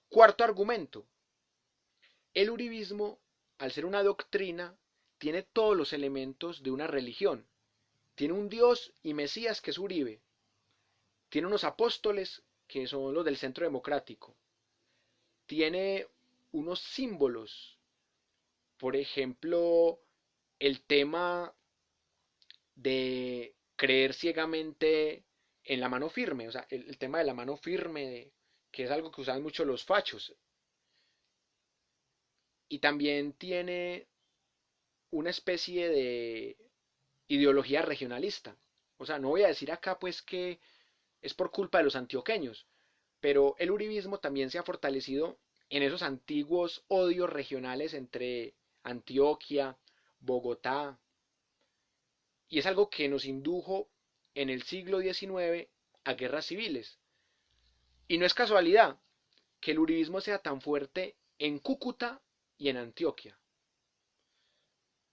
Cuarto argumento. El uribismo, al ser una doctrina, tiene todos los elementos de una religión. Tiene un Dios y Mesías que es Uribe. Tiene unos apóstoles que son los del Centro Democrático. Tiene unos símbolos. Por ejemplo, el tema de creer ciegamente en la mano firme, o sea, el tema de la mano firme, que es algo que usaban mucho los fachos. Y también tiene una especie de ideología regionalista. O sea, no voy a decir acá pues que es por culpa de los antioqueños, pero el uribismo también se ha fortalecido en esos antiguos odios regionales entre Antioquia, Bogotá, y es algo que nos indujo en el siglo XIX a guerras civiles. Y no es casualidad que el uribismo sea tan fuerte en Cúcuta y en Antioquia.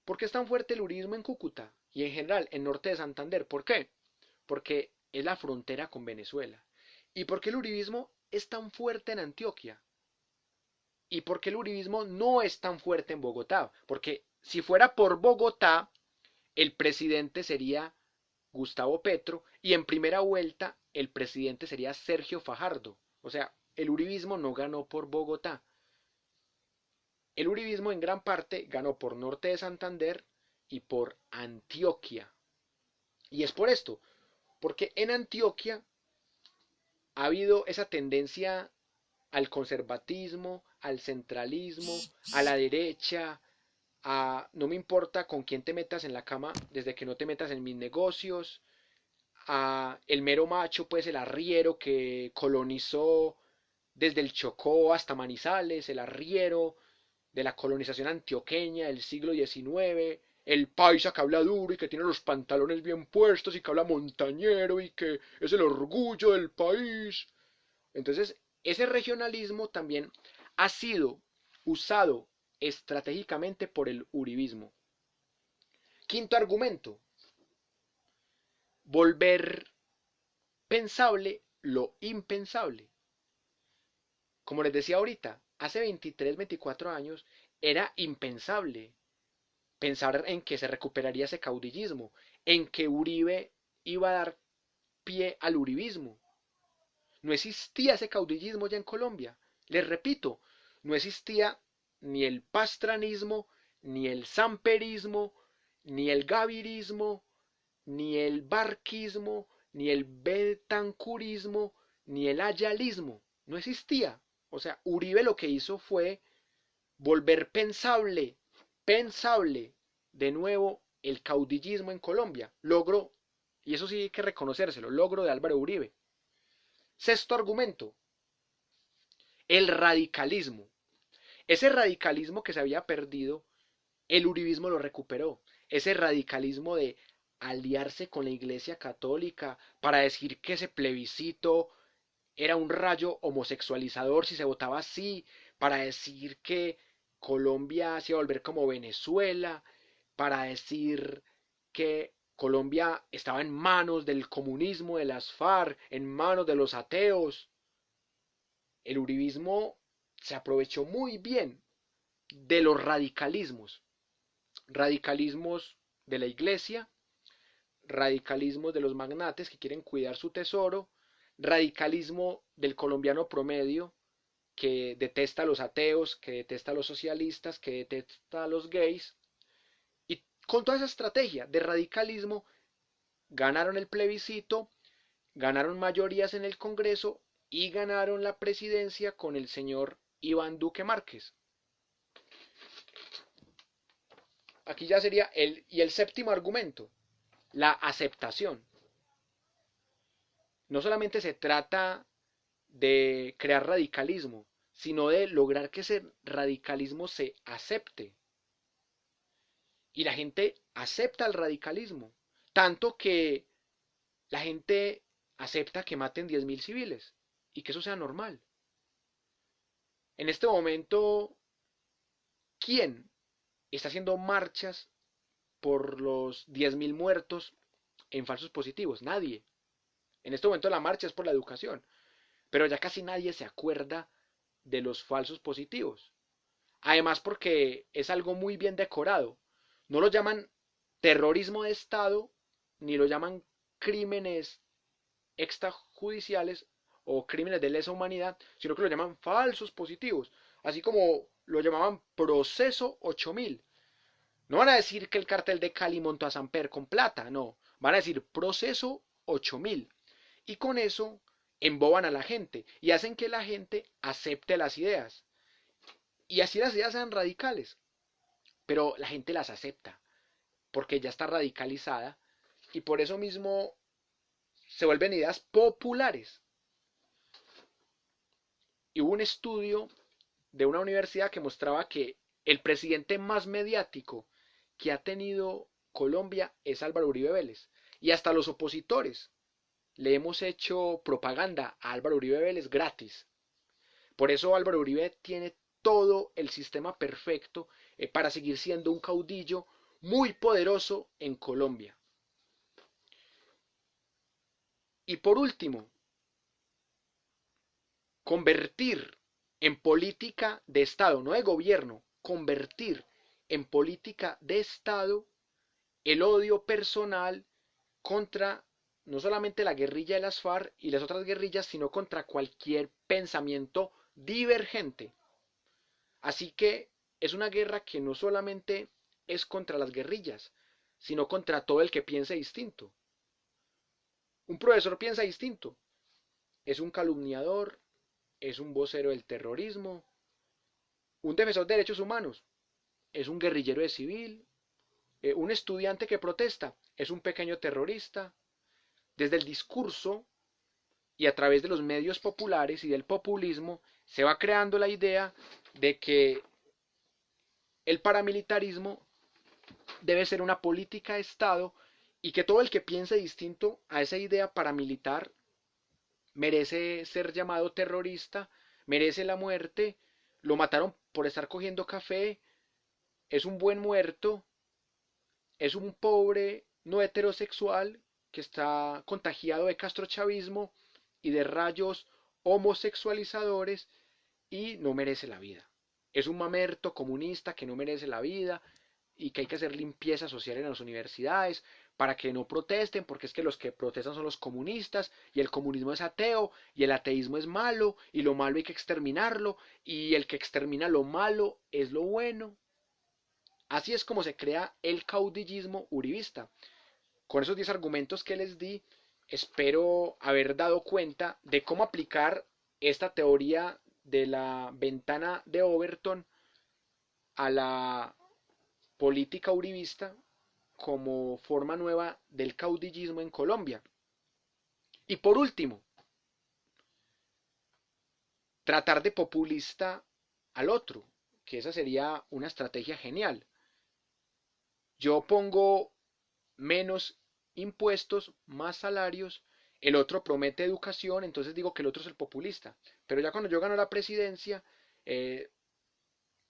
¿Por qué es tan fuerte el uribismo en Cúcuta y en general en norte de Santander? ¿Por qué? Porque es la frontera con Venezuela. ¿Y por qué el uribismo es tan fuerte en Antioquia? ¿Y por qué el uribismo no es tan fuerte en Bogotá? Porque si fuera por Bogotá, el presidente sería Gustavo Petro y en primera vuelta el presidente sería Sergio Fajardo. O sea, el uribismo no ganó por Bogotá. El uribismo en gran parte ganó por norte de Santander y por Antioquia. Y es por esto, porque en Antioquia ha habido esa tendencia al conservatismo, al centralismo, a la derecha, a no me importa con quién te metas en la cama desde que no te metas en mis negocios, a el mero macho, pues el arriero que colonizó desde el Chocó hasta Manizales, el arriero de la colonización antioqueña del siglo XIX, el paisa que habla duro y que tiene los pantalones bien puestos y que habla montañero y que es el orgullo del país. Entonces, ese regionalismo también ha sido usado estratégicamente por el uribismo. Quinto argumento, volver pensable lo impensable. Como les decía ahorita, hace 23, 24 años era impensable pensar en que se recuperaría ese caudillismo, en que Uribe iba a dar pie al uribismo. No existía ese caudillismo ya en Colombia. Les repito, no existía ni el pastranismo, ni el samperismo, ni el gavirismo, ni el barquismo, ni el betancurismo, ni el ayalismo. No existía. O sea, Uribe lo que hizo fue volver pensable de nuevo el caudillismo en Colombia. Logro, y eso sí hay que reconocérselo, logro de Álvaro Uribe. Sexto argumento, el radicalismo. Ese radicalismo que se había perdido, el uribismo lo recuperó. Ese radicalismo de aliarse con la Iglesia Católica para decir que ese plebiscito era un rayo homosexualizador si se votaba así, para decir que Colombia se iba a volver como Venezuela, para decir que Colombia estaba en manos del comunismo, de las FARC, en manos de los ateos. El uribismo se aprovechó muy bien de los radicalismos, radicalismos de la iglesia, radicalismos de los magnates que quieren cuidar su tesoro, radicalismo del colombiano promedio que detesta a los ateos, que detesta a los socialistas, que detesta a los gays. Y con toda esa estrategia de radicalismo ganaron el plebiscito, ganaron mayorías en el Congreso y ganaron la presidencia con el señor Iván Duque Márquez. Aquí ya sería el séptimo argumento, la aceptación. No solamente se trata de crear radicalismo, sino de lograr que ese radicalismo se acepte. Y la gente acepta el radicalismo, tanto que la gente acepta que maten 10.000 civiles y que eso sea normal. En este momento, ¿quién está haciendo marchas por los 10.000 muertos en falsos positivos? Nadie. En este momento la marcha es por la educación, pero ya casi nadie se acuerda de los falsos positivos. Además porque es algo muy bien decorado. No lo llaman terrorismo de Estado, ni lo llaman crímenes extrajudiciales o crímenes de lesa humanidad, sino que lo llaman falsos positivos. Así como lo llamaban Proceso 8000. No van a decir que el cartel de Cali montó a Samper con plata, no. Van a decir Proceso 8000. Y con eso emboban a la gente y hacen que la gente acepte las ideas. Y así las ideas sean radicales. Pero la gente las acepta porque ya está radicalizada y por eso mismo se vuelven ideas populares. Y hubo un estudio de una universidad que mostraba que el presidente más mediático que ha tenido Colombia es Álvaro Uribe Vélez. Y hasta los opositores le hemos hecho propaganda a Álvaro Uribe Vélez gratis. Por eso Álvaro Uribe tiene todo el sistema perfecto para seguir siendo un caudillo muy poderoso en Colombia. Y por último, convertir en política de Estado, no de gobierno, convertir en política de Estado el odio personal contra no solamente la guerrilla de las FARC y las otras guerrillas, sino contra cualquier pensamiento divergente. Así que es una guerra que no solamente es contra las guerrillas, sino contra todo el que piense distinto. Un profesor piensa distinto, es un calumniador, es un vocero del terrorismo, un defensor de derechos humanos, es un guerrillero de civil, un estudiante que protesta, es un pequeño terrorista. Desde el discurso y a través de los medios populares y del populismo se va creando la idea de que el paramilitarismo debe ser una política de Estado y que todo el que piense distinto a esa idea paramilitar merece ser llamado terrorista, merece la muerte, lo mataron por estar cogiendo café, es un buen muerto, es un pobre no heterosexual que está contagiado de castrochavismo y de rayos homosexualizadores y no merece la vida. Es un mamerto comunista que no merece la vida y que hay que hacer limpieza social en las universidades para que no protesten, porque es que los que protestan son los comunistas y el comunismo es ateo y el ateísmo es malo y lo malo hay que exterminarlo y el que extermina lo malo es lo bueno. Así es como se crea el caudillismo uribista. Con esos 10 argumentos que les di, espero haber dado cuenta de cómo aplicar esta teoría de la ventana de Overton a la política uribista como forma nueva del caudillismo en Colombia. Y por último, tratar de populista al otro, que esa sería una estrategia genial. Yo pongo menos impuestos, más salarios, el otro promete educación, entonces digo que el otro es el populista. Pero ya cuando yo gano la presidencia, eh,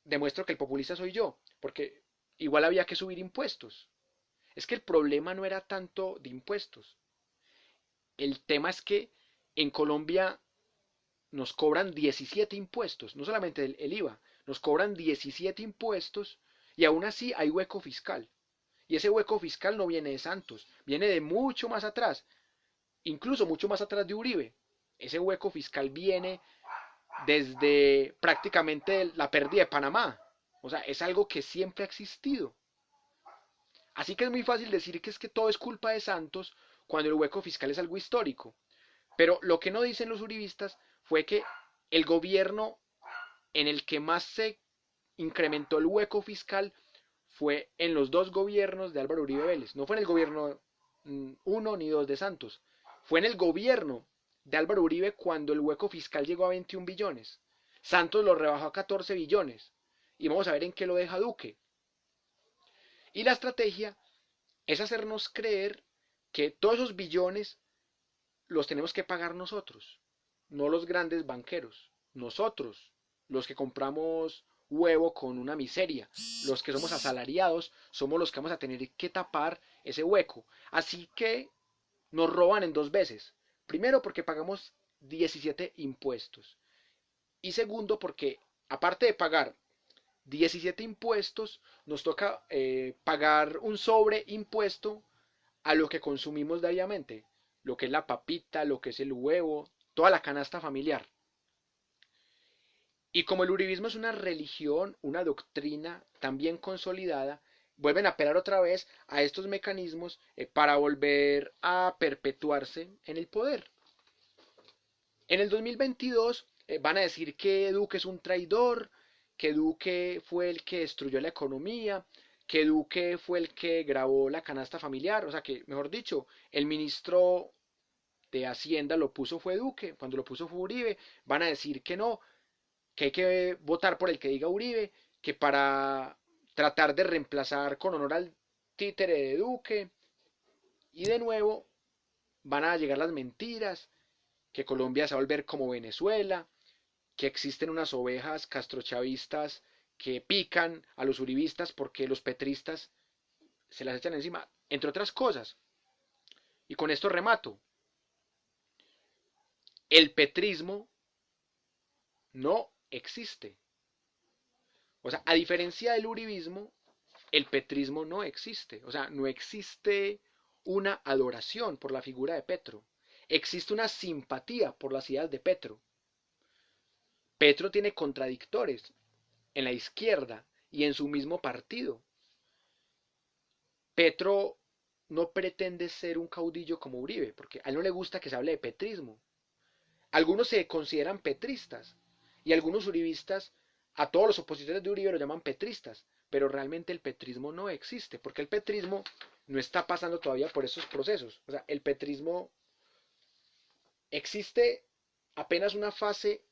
demuestro que el populista soy yo, porque igual había que subir impuestos. Es que el problema no era tanto de impuestos. El tema es que en Colombia nos cobran 17 impuestos, no solamente el IVA, nos cobran 17 impuestos y aún así hay hueco fiscal. Y ese hueco fiscal no viene de Santos, viene de mucho más atrás, incluso mucho más atrás de Uribe. Ese hueco fiscal viene desde prácticamente la pérdida de Panamá. O sea, es algo que siempre ha existido. Así que es muy fácil decir que es que todo es culpa de Santos cuando el hueco fiscal es algo histórico. Pero lo que no dicen los uribistas fue que el gobierno en el que más se incrementó el hueco fiscal fue en los dos gobiernos de Álvaro Uribe Vélez. No fue en el gobierno 1 ni 2 de Santos. Fue en el gobierno de Álvaro Uribe cuando el hueco fiscal llegó a 21 billones. Santos lo rebajó a 14 billones. Y vamos a ver en qué lo deja Duque. Y la estrategia es hacernos creer que todos esos billones los tenemos que pagar nosotros, no los grandes banqueros, nosotros, los que compramos huevo con una miseria, los que somos asalariados, somos los que vamos a tener que tapar ese hueco. Así que nos roban en dos veces. Primero porque pagamos 17 impuestos. Y segundo porque aparte de pagar 17 impuestos, nos toca pagar un sobreimpuesto a lo que consumimos diariamente, lo que es la papita, lo que es el huevo, toda la canasta familiar. Y como el uribismo es una religión, una doctrina tan bien consolidada, vuelven a apelar otra vez a estos mecanismos para volver a perpetuarse en el poder. En el 2022 van a decir que Duque es un traidor, que Duque fue el que destruyó la economía, que Duque fue el que grabó la canasta familiar, o sea que, mejor dicho, el ministro de Hacienda lo puso fue Duque, cuando lo puso fue Uribe, van a decir que no, que hay que votar por el que diga Uribe, que para tratar de reemplazar con honor al títere de Duque, y de nuevo van a llegar las mentiras, que Colombia se va a volver como Venezuela, que existen unas ovejas castrochavistas que pican a los uribistas porque los petristas se las echan encima, entre otras cosas. Y con esto remato. El petrismo no existe. O sea, a diferencia del uribismo, el petrismo no existe. O sea, no existe una adoración por la figura de Petro. Existe una simpatía por las ideas de Petro. Petro tiene contradictores en la izquierda y en su mismo partido. Petro no pretende ser un caudillo como Uribe, porque a él no le gusta que se hable de petrismo. Algunos se consideran petristas y algunos uribistas, a todos los opositores de Uribe lo llaman petristas, pero realmente el petrismo no existe, porque el petrismo no está pasando todavía por esos procesos. O sea, el petrismo existe apenas una fase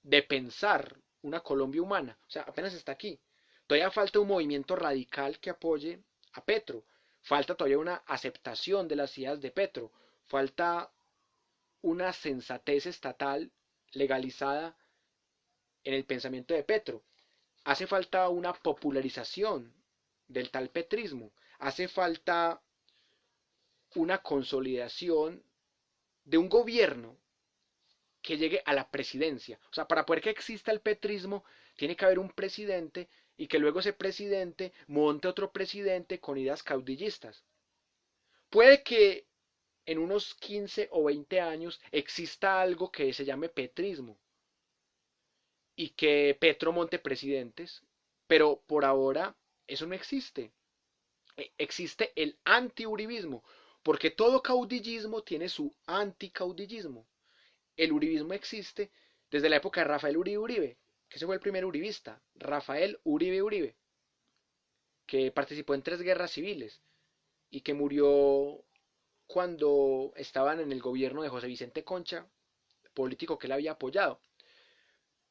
de pensar una Colombia humana, o sea, apenas está aquí. Todavía falta un movimiento radical que apoye a Petro, falta todavía una aceptación de las ideas de Petro, falta una sensatez estatal legalizada en el pensamiento de Petro. Hace falta una popularización del tal petrismo, hace falta una consolidación de un gobierno que llegue a la presidencia. O sea, para poder que exista el petrismo, tiene que haber un presidente y que luego ese presidente monte otro presidente con ideas caudillistas. Puede que en unos 15 o 20 años exista algo que se llame petrismo y que Petro monte presidentes, pero por ahora eso no existe. Existe el antiuribismo, porque todo caudillismo tiene su anticaudillismo. El uribismo existe desde la época de Rafael Uribe Uribe, que ese fue el primer uribista, Rafael Uribe Uribe, que participó en 3 guerras civiles y que murió cuando estaban en el gobierno de José Vicente Concha, político que él había apoyado.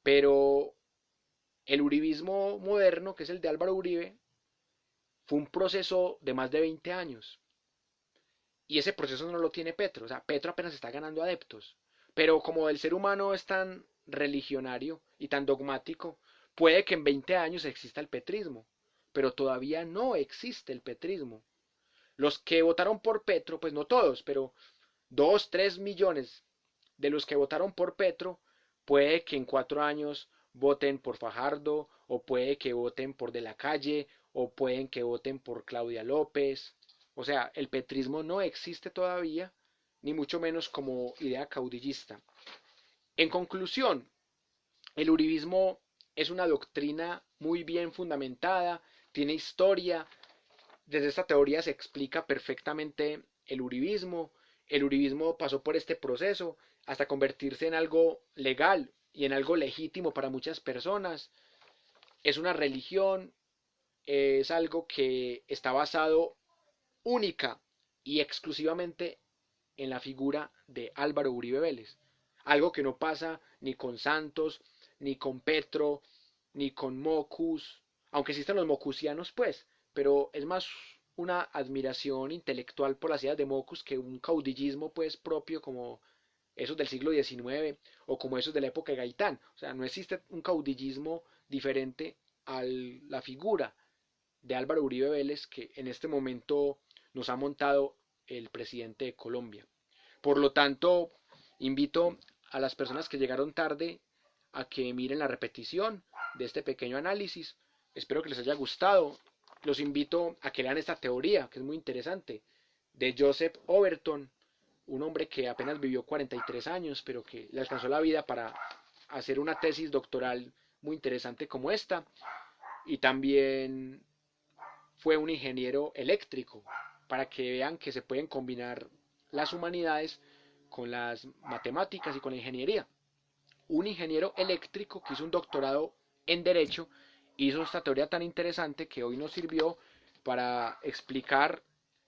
Pero el uribismo moderno, que es el de Álvaro Uribe, fue un proceso de más de 20 años. Y ese proceso no lo tiene Petro. O sea, Petro apenas está ganando adeptos. Pero como el ser humano es tan religionario y tan dogmático, puede que en 20 años exista el petrismo. Pero todavía no existe el petrismo. Los que votaron por Petro, pues no todos, pero 2, 3 millones de los que votaron por Petro, puede que en 4 años voten por Fajardo, o puede que voten por De la Calle, o pueden que voten por Claudia López. O sea, el petrismo no existe todavía, ni mucho menos como idea caudillista. En conclusión, el uribismo es una doctrina muy bien fundamentada, tiene historia. Desde esta teoría se explica perfectamente el uribismo. El uribismo pasó por este proceso hasta convertirse en algo legal y en algo legítimo para muchas personas. Es una religión, es algo que está basado única y exclusivamente en la figura de Álvaro Uribe Vélez. Algo que no pasa ni con Santos, ni con Petro, ni con Mocus, aunque existen los mocusianos, pues, pero es más una admiración intelectual por las ideas de Mocus que un caudillismo, pues, propio como esos del siglo XIX o como esos de la época de Gaitán. O sea, no existe un caudillismo diferente a la figura de Álvaro Uribe Vélez que en este momento nos ha montado el presidente de Colombia. Por lo tanto, invito a las personas que llegaron tarde a que miren la repetición de este pequeño análisis. Espero que les haya gustado. Los invito a que lean esta teoría, que es muy interesante, de Joseph Overton, un hombre que apenas vivió 43 años, pero que le alcanzó la vida para hacer una tesis doctoral muy interesante como esta. Y también fue un ingeniero eléctrico, para que vean que se pueden combinar las humanidades con las matemáticas y con la ingeniería. Un ingeniero eléctrico que hizo un doctorado en Derecho hizo esta teoría tan interesante que hoy nos sirvió para explicar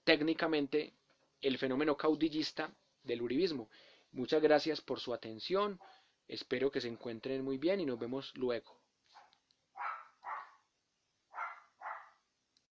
técnicamente el fenómeno caudillista del uribismo. Muchas gracias por su atención, espero que se encuentren muy bien y nos vemos luego.